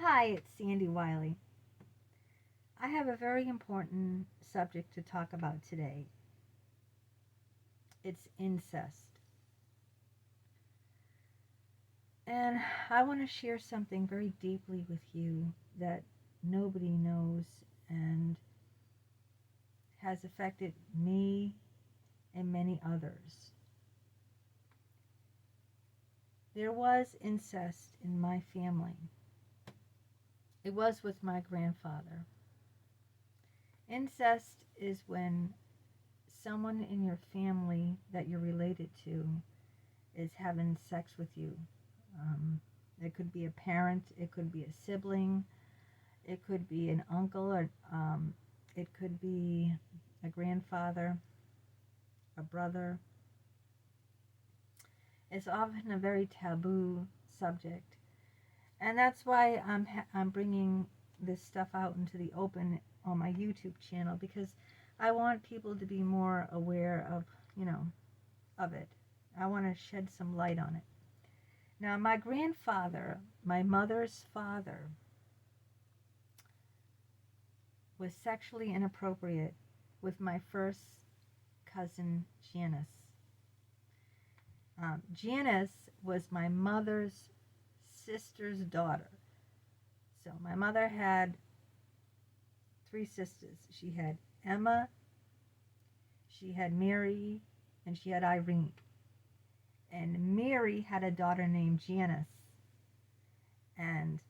Hi, it's Sandy Wyllie. I have a very important subject to talk about today. It's incest. And I want to share something very deeply with you that nobody knows and has affected me and many others. There was incest in my family. It was with my grandfather. Incest is when someone in your family that you're related to is having sex with you. It could be a parent, it could be a sibling, it could be an uncle, or it could be a grandfather, a brother. It's often a very taboo subject, and that's why I'm bringing this stuff out into the open on my YouTube channel, because I want people to be more aware of, of it. I want to shed some light on it. Now, my grandfather, my mother's father, was sexually inappropriate with my first cousin, Janice. Janice was my mother's sister's daughter. So my mother had three sisters. She had Emma, she had Mary, and she had Irene. And Mary had a daughter named Janice. And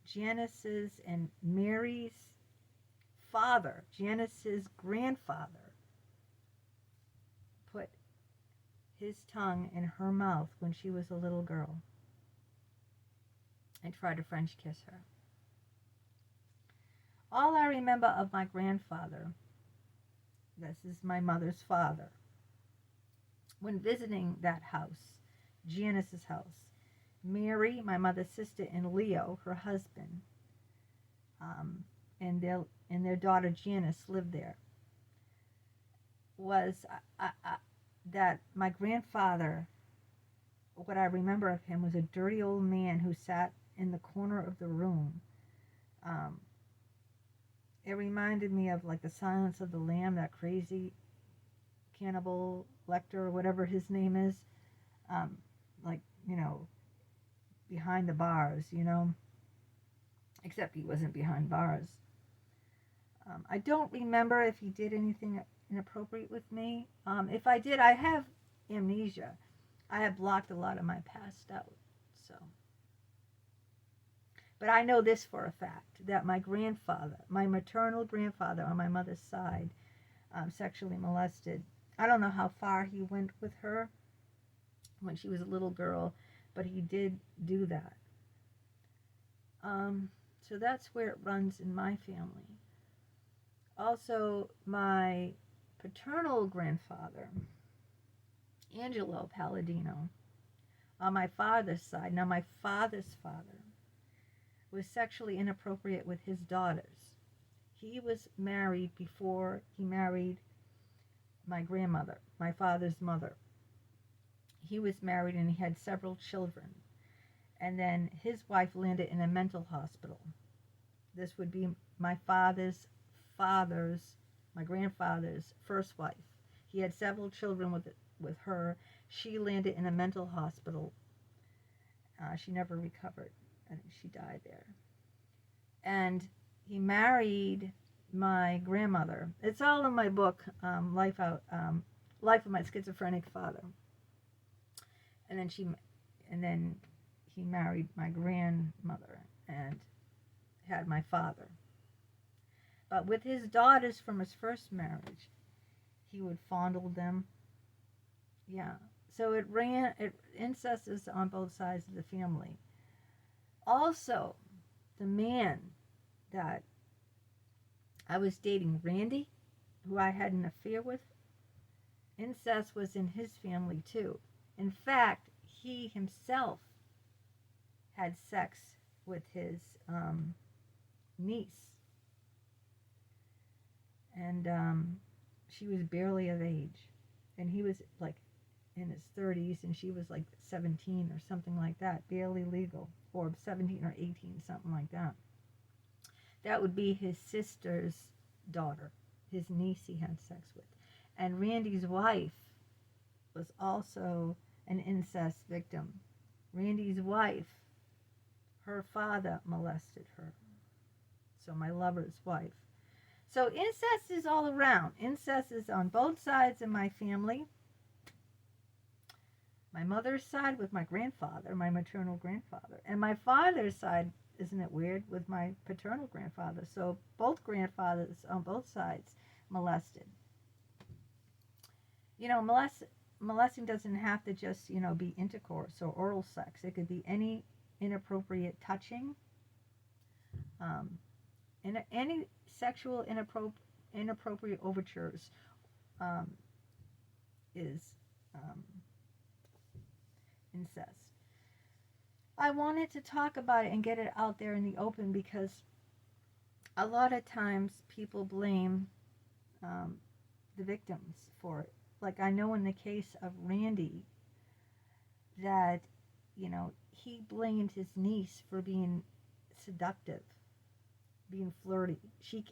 Janice's and Mary's father, Janice's grandfather, put his tongue in her mouth when she was a little girl and tried to French kiss her. All I remember of my grandfather, this is my mother's father, when visiting that house, Janice's house, Mary, my mother's sister, and Leo, her husband, and their daughter Janice lived there, was that my grandfather, what I remember of him, was a dirty old man who sat in the corner of the room. It reminded me of like the Silence of the Lamb, that crazy cannibal Lecter, or whatever his name is, like, behind the bars, except he wasn't behind bars. I don't remember if he did anything inappropriate with me. If I did, I have amnesia. I have blocked a lot of my past out. So, but I know this for a fact, that my grandfather, my maternal grandfather on my mother's side, sexually molested. I don't know how far he went with her when she was a little girl, but he did do that. So that's where it runs in my family. Also, my paternal grandfather, Angelo Palladino, on my father's side, now my father's father, was sexually inappropriate with his daughters. He was married before he married my grandmother, my father's mother. He was married and he had several children. And then his wife landed in a mental hospital. This would be my my grandfather's first wife. He had several children with her. She landed in a mental hospital. She never recovered, and she died there. And he married my grandmother. It's all in my book, Life of My Schizophrenic Father. And then he married my grandmother and had my father. But with his daughters from his first marriage, he would fondle them. Yeah. So incest is on both sides of the family. Also, the man that I was dating, Randy, who I had an affair with, incest was in his family too. In fact, he himself had sex with his niece. And she was barely of age. And he was like in his 30s and she was like 17 or something like that, barely legal, or 17 or 18, something like that. That would be his sister's daughter, his niece he had sex with. And Randy's wife was also an incest victim. Randy's wife, her father molested her. So my lover's wife. So incest is all around. Incest is on both sides of my family. My mother's side with my grandfather, my maternal grandfather, and my father's side, isn't it weird, with my paternal grandfather. So both grandfathers on both sides molested. You know, molesting doesn't have to just, be intercourse or oral sex. It could be any inappropriate touching, any sexual inappropriate overtures is incest. I wanted to talk about it and get it out there in the open because a lot of times people blame the victims for it. Like I know in the case of Randy that, he blamed his niece for being seductive, being flirty. She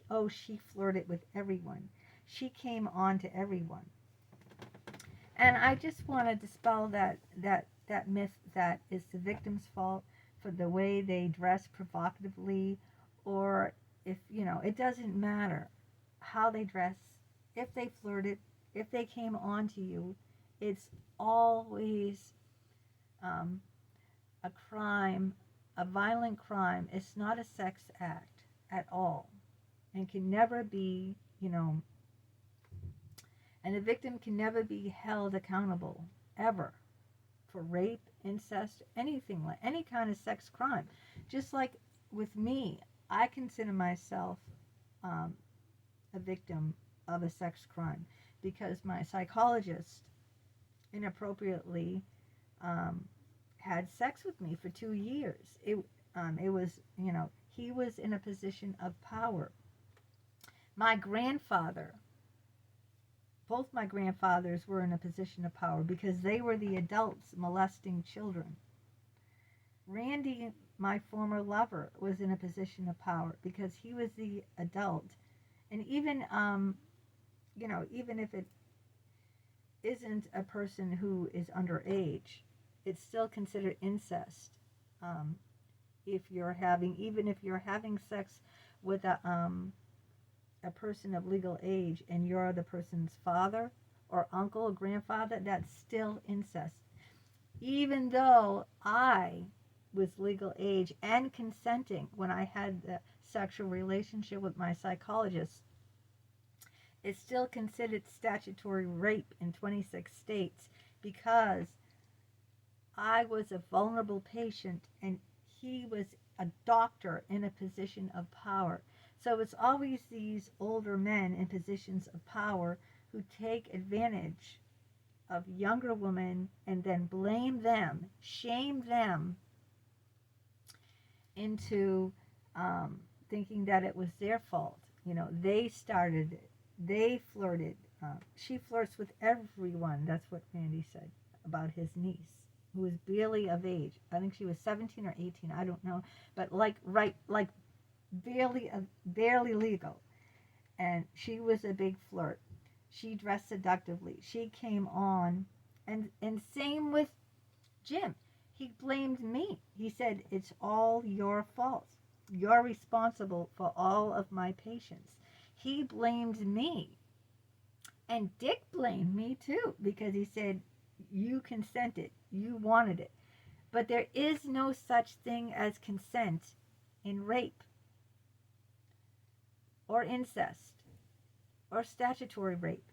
flirted with everyone. She came on to everyone. And I just want to dispel that myth that is the victim's fault for the way they dress provocatively, or if, it doesn't matter how they dress, if they flirted, if they came on to you, it's always a crime, a violent crime. It's not a sex act at all, and can never be, and the victim can never be held accountable, ever, for rape, incest, anything, like any kind of sex crime. Just like with me, I consider myself a victim of a sex crime because my psychologist inappropriately had sex with me for 2 years. It was, he was in a position of power. My grandfather, both my grandfathers were in a position of power because they were the adults molesting children. Randy, my former lover, was in a position of power because he was the adult. And even, even if it isn't a person who is underage, it's still considered incest. If you're having sex with a person of legal age and you're the person's father or uncle or grandfather, that's still incest. Even though I was legal age and consenting when I had the sexual relationship with my psychologist, it's still considered statutory rape in 26 states because I was a vulnerable patient and he was a doctor in a position of power. So it's always these older men in positions of power who take advantage of younger women and then blame them, shame them into thinking that it was their fault. They started it. They flirted. She flirts with everyone. That's what Randy said about his niece, who was barely of age. I think she was 17 or 18. I don't know. But barely legal. And she was a big flirt. She dressed seductively. She came on. And same with Jim. He blamed me. He said, it's all your fault. You're responsible for all of my patients. He blamed me. And Dick blamed me too, because he said, you consented. You wanted it. But there is no such thing as consent in rape or incest or statutory rape.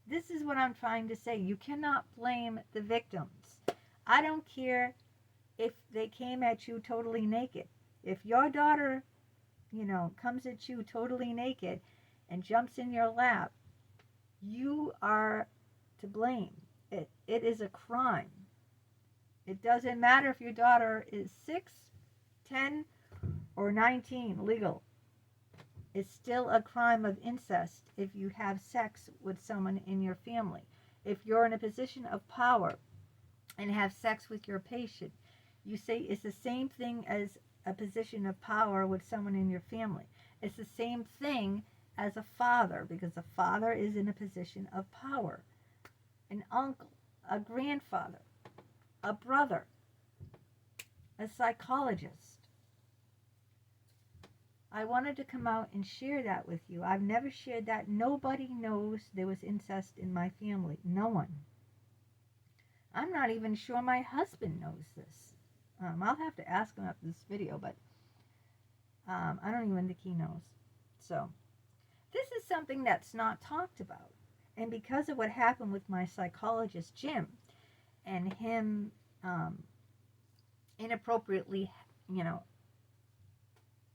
This is what I'm trying to say. You cannot blame the victims. I don't care if they came at you totally naked. If your daughter, comes at you totally naked and jumps in your lap, you are to blame. It is a crime. It doesn't matter if your daughter is 6, 10, or 19 legal. It's still a crime of incest if you have sex with someone in your family. If you're in a position of power and have sex with your patient, you say it's the same thing as a position of power with someone in your family. It's the same thing as a father, because a father is in a position of power. An uncle, a grandfather, a brother, a psychologist. I wanted to come out and share that with you. I've never shared that. Nobody knows there was incest in my family. No one. I'm not even sure my husband knows this. I'll have to ask him after this video, but I don't even think he knows. So this is something that's not talked about. And because of what happened with my psychologist, Jim, and him inappropriately,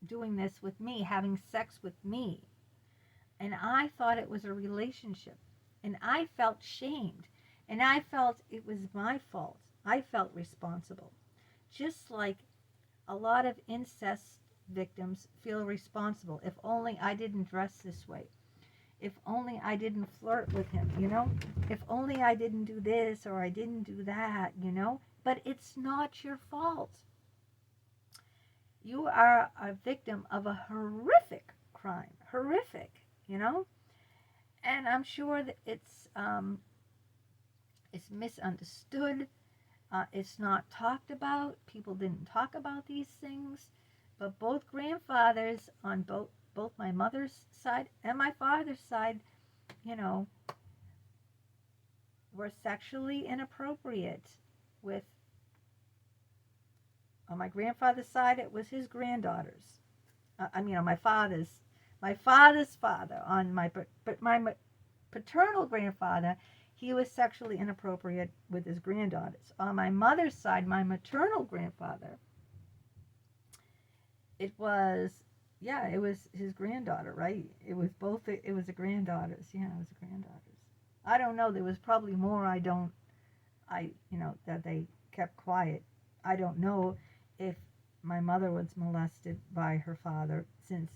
doing this with me, having sex with me, and I thought it was a relationship, and I felt shamed, and I felt it was my fault. I felt responsible. Just like a lot of incest victims feel responsible. If only I didn't dress this way. If only I didn't flirt with him, If only I didn't do this or I didn't do that, But it's not your fault. You are a victim of a horrific crime. Horrific, And I'm sure that it's misunderstood. It's not talked about. People didn't talk about these things. But both grandfathers on both my mother's side and my father's side, were sexually inappropriate with, on my grandfather's side, it was his granddaughters. On my father's father. On my paternal grandfather, he was sexually inappropriate with his granddaughters. On my mother's side, my maternal grandfather, it was his granddaughter, right? It was the granddaughters. Yeah, it was the granddaughters. I don't know. There was probably more that they kept quiet. I don't know if my mother was molested by her father, since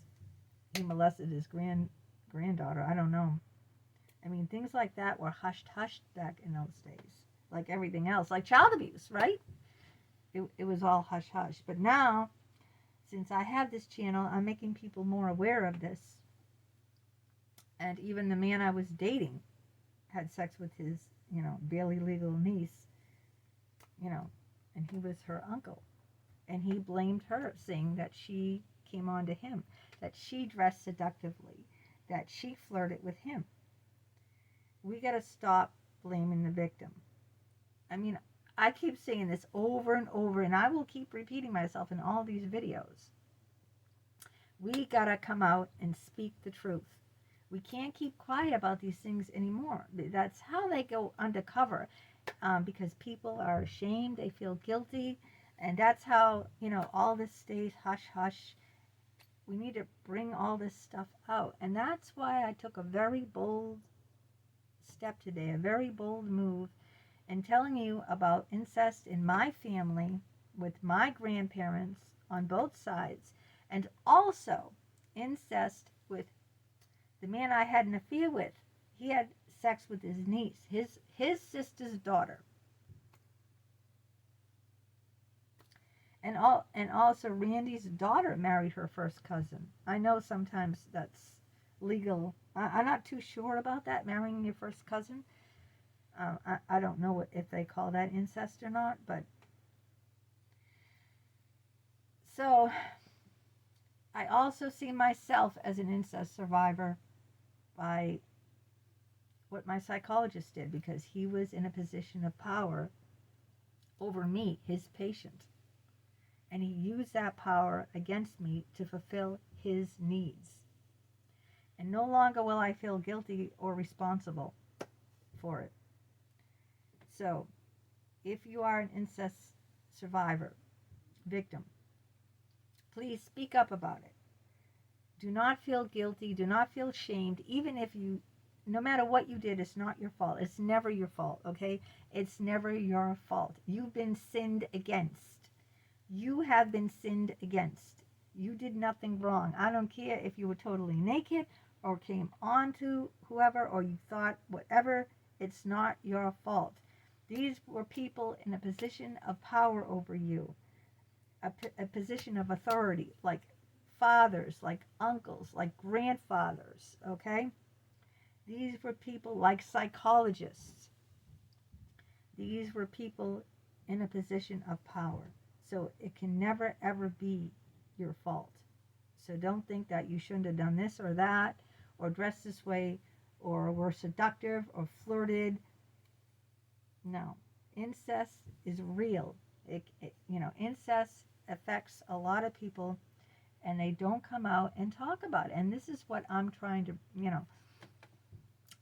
he molested his granddaughter. I don't know. Things like that were hushed back in those days, like everything else, like child abuse, right? It was all hush. But now, since I have this channel, I'm making people more aware of this. And even the man I was dating had sex with his, barely legal niece, and he was her uncle. And he blamed her, saying that she came on to him, that she dressed seductively, that she flirted with him. We got to stop blaming the victim. I keep saying this over and over, and I will keep repeating myself in all these videos. We got to come out and speak the truth. We can't keep quiet about these things anymore. That's how they go undercover, because people are ashamed, they feel guilty, and that's how, all this stays hush. We need to bring all this stuff out. And that's why I took a very bold step today, a very bold move, in telling you about incest in my family with my grandparents on both sides, and also incest with the man I had an affair with. He had sex with his niece, his sister's daughter. And also Randy's daughter married her first cousin. I know sometimes that's legal. I'm not too sure about that, marrying your first cousin. I don't know if they call that incest or not, but so I also see myself as an incest survivor by what my psychologist did, because he was in a position of power over me, his patient. And he used that power against me to fulfill his needs. And no longer will I feel guilty or responsible for it. So, if you are an incest survivor, victim, please speak up about it. Do not feel guilty. Do not feel shamed. Even if no matter what you did, it's not your fault. It's never your fault, okay? It's never your fault. You've been sinned against. You have been sinned against. You did nothing wrong. I don't care if you were totally naked or came on to whoever, or you thought whatever It's not your fault. These were people in a position of power over you, a position of authority, like fathers, like uncles, like grandfathers, okay? These were people like psychologists. These were people in a position of power. So it can never, ever be your fault. So don't think that you shouldn't have done this or that, or dressed this way, or were seductive, or flirted. No. Incest is real. Incest affects a lot of people, and they don't come out and talk about it. And this is what I'm trying to,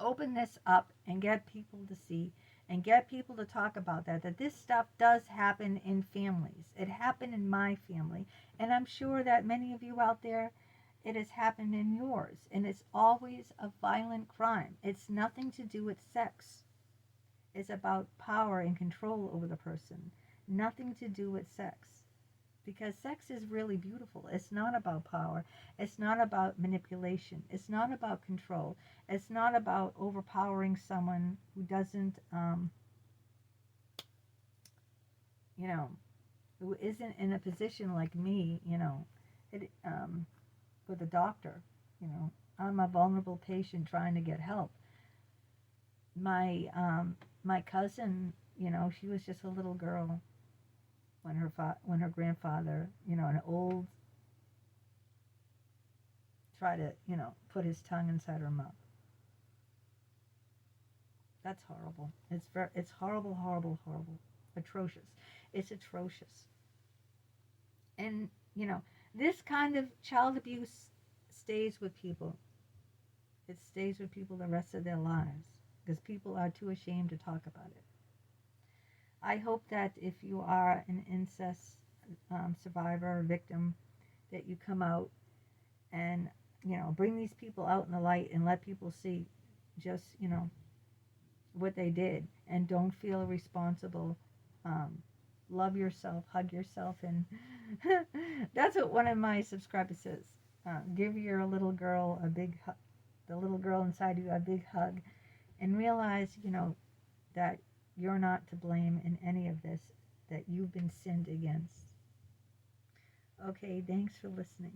open this up and get people to see and get people to talk about that this stuff does happen in families. It happened in my family, and I'm sure that many of you out there, it has happened in yours, and it's always a violent crime. It's nothing to do with sex. It's about power and control over the person. Nothing to do with sex. Because sex is really beautiful. It's not about power. It's not about manipulation. It's not about control. It's not about overpowering someone who doesn't, who isn't in a position like me, with a doctor. I'm a vulnerable patient trying to get help. My cousin, she was just a little girl when her grandfather, an old, tried to, put his tongue inside her mouth. That's horrible. It's horrible, horrible, horrible, atrocious. It's atrocious. And this kind of child abuse stays with people. It stays with people the rest of their lives because people are too ashamed to talk about it. I hope that if you are an incest survivor or victim, that you come out and bring these people out in the light and let people see just what they did, and don't feel responsible. Love yourself, hug yourself, and that's what one of my subscribers says. Give your little girl a big hug, the little girl inside you a big hug, and realize that you're not to blame in any of this, that you've been sinned against. Okay, thanks for listening.